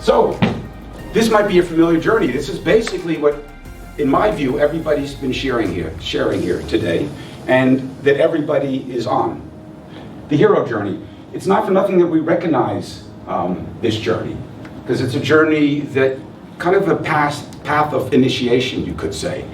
So, this might be a familiar journey. This is basically what, in my view, everybody's been sharing here today, and that everybody is on. The hero journey. It's not for nothing that we recognize this journey, because it's a journey that kind of a path of initiation, you could say.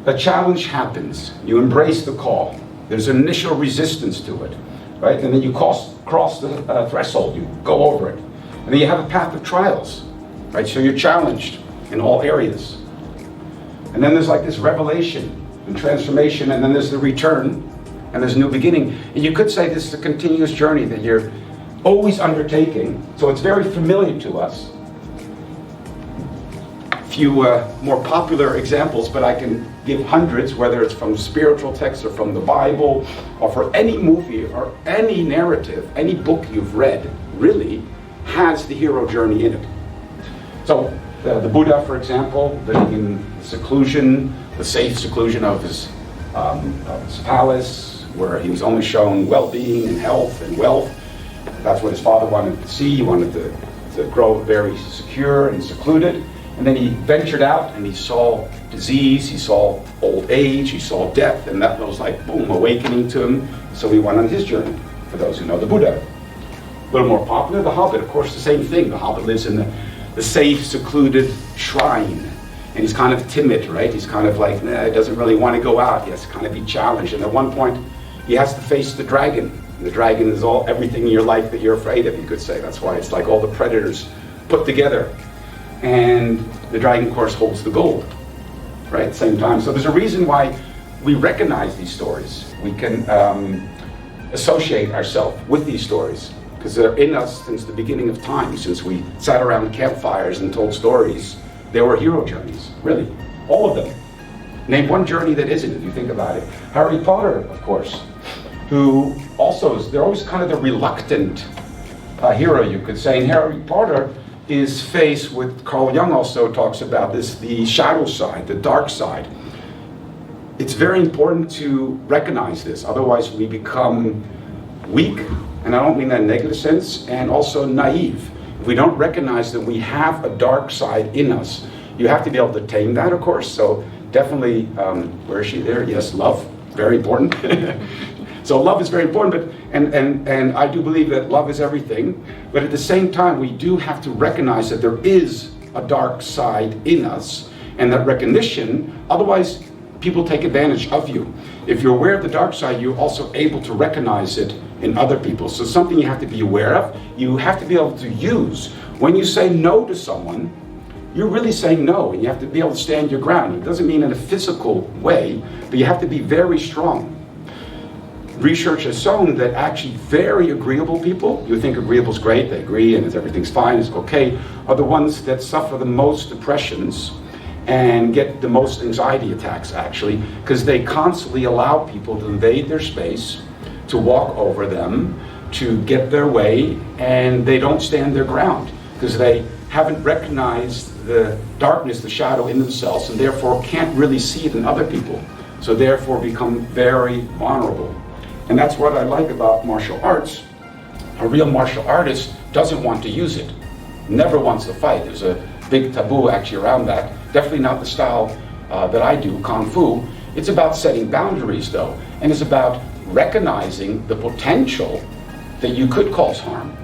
A challenge happens, you embrace the call. There's an initial resistance to it, right? And then you cross the threshold, you go over it. And then you have a path of trials, right? So you're challenged in all areas. And then there's like this revelation and transformation, and then there's the return, and there's a new beginning. And you could say this is a continuous journey that you're always undertaking, so it's very familiar to us. A few more popular examples, but I can give hundreds, whether it's from spiritual texts or from the Bible, or for any movie or any narrative, any book you've read, really has the hero journey in it. So the Buddha, for example, living in seclusion, the safe seclusion of his palace, where he was only shown well-being and health and wealth. That's what his father wanted to see. He wanted to grow very secure and secluded. And then he ventured out and he saw disease, he saw old age, he saw death, and that was like, boom, awakening to him. So he went on his journey, for those who know the Buddha. A little more popular, the Hobbit, of course, the same thing. The Hobbit lives in the safe, secluded shrine. And he's kind of timid, right? He's kind of like, he doesn't really want to go out. He has to kind of be challenged. And at one point, he has to face the dragon. The dragon is everything in your life that you're afraid of, you could say. That's why it's like all the predators put together. And the dragon, of course, holds the gold, right, at the same time. So there's a reason why we recognize these stories. We can associate ourselves with these stories, because they're in us since the beginning of time. Since we sat around campfires and told stories, they were hero journeys, really, all of them. Name one journey that isn't, if you think about it. Harry Potter, of course, who also they're always kind of the reluctant hero, you could say. And Harry Potter is faced with, Carl Jung also talks about this, the shadow side, the dark side. It's very important to recognize this, otherwise we become weak, and I don't mean that in a negative sense, and also naive. If we don't recognize that we have a dark side in us, you have to be able to tame that, of course. So definitely, where is she there? Yes, love, very important. So love is very important, but and I do believe that love is everything, but at the same time we do have to recognize that there is a dark side in us, and that recognition, otherwise people take advantage of you. If you're aware of the dark side, you're also able to recognize it in other people. So something you have to be aware of, you have to be able to use. When you say no to someone, you're really saying no, and you have to be able to stand your ground. It doesn't mean in a physical way, but you have to be very strong. Research has shown that actually very agreeable people, you think agreeable's great, they agree and everything's fine, it's okay, are the ones that suffer the most depressions and get the most anxiety attacks, actually, because they constantly allow people to invade their space, to walk over them, to get their way, and they don't stand their ground because they haven't recognized the darkness, the shadow in themselves, and therefore can't really see it in other people, so therefore become very vulnerable. And that's what I like about martial arts. A real martial artist doesn't want to use it, never wants to fight. There's a big taboo actually around that. Definitely not the style that I do, Kung Fu. It's about setting boundaries though, and it's about recognizing the potential that you could cause harm.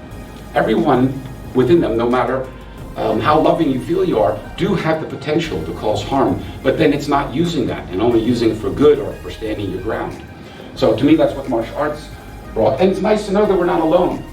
Everyone within them, no matter how loving you feel you are, do have the potential to cause harm, but then it's not using that and only using it for good or for standing your ground. So to me, that's what martial arts brought. And it's nice to know that we're not alone.